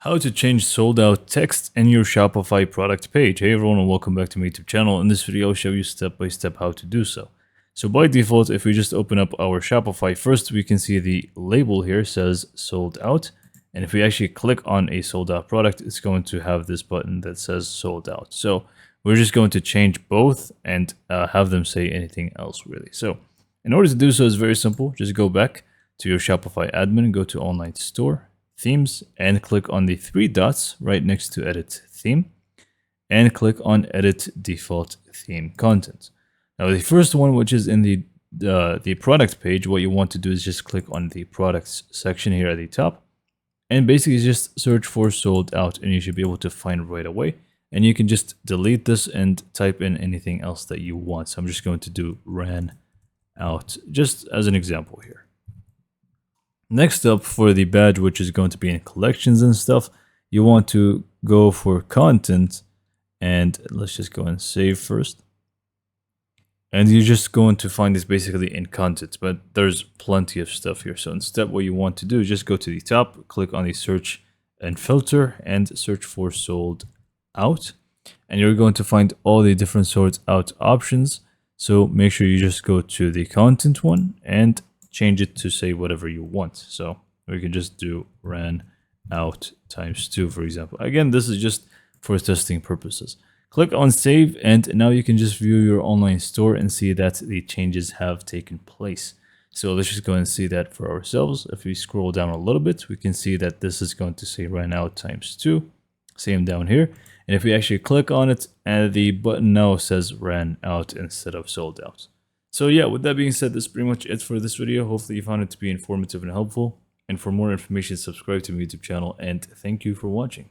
How to change sold out text in your Shopify product page. Hey everyone, and welcome back to my YouTube channel. In this video, I'll show you step by step how to do so. So by default, if we just open up our Shopify first, we can see the label here says sold out. And if we actually click on a sold out product, it's going to have this button that says sold out. So we're just going to change both and have them say anything else really. So in order to do so, it's very simple. Just go back to your Shopify admin, go to online store, themes, and click on the three dots right next to edit theme, and click on edit default theme content. Now the first one, which is in the product page, what you want to do is just click on the products section here at the top, and basically just search for sold out, and you should be able to find right away. And you can just delete this and type in anything else that you want. So I'm just going to do ran out just as an example here. Next up, for the badge, which is going to be in collections and stuff, you want to go for content, and let's just go and save first. And you're just going to find this basically in content, but there's plenty of stuff here. So instead, what you want to do is just go to the top, click on the search and filter, and search for sold out. And you're going to find all the different sold out options. So make sure you just go to the content one and change it to say whatever you want. So we can just do ran out ×2, for example. Again, this is just for testing purposes. Click on save, and now you can just view your online store and see that the changes have taken place. So let's just go and see that for ourselves. If we scroll down a little bit, we can see that this is going to say ran out ×2. Same down here. And if we actually click on it, and the button now says ran out instead of sold out. So yeah, with that being said, that's pretty much it for this video. Hopefully you found it to be informative and helpful. And for more information, subscribe to my YouTube channel, and thank you for watching.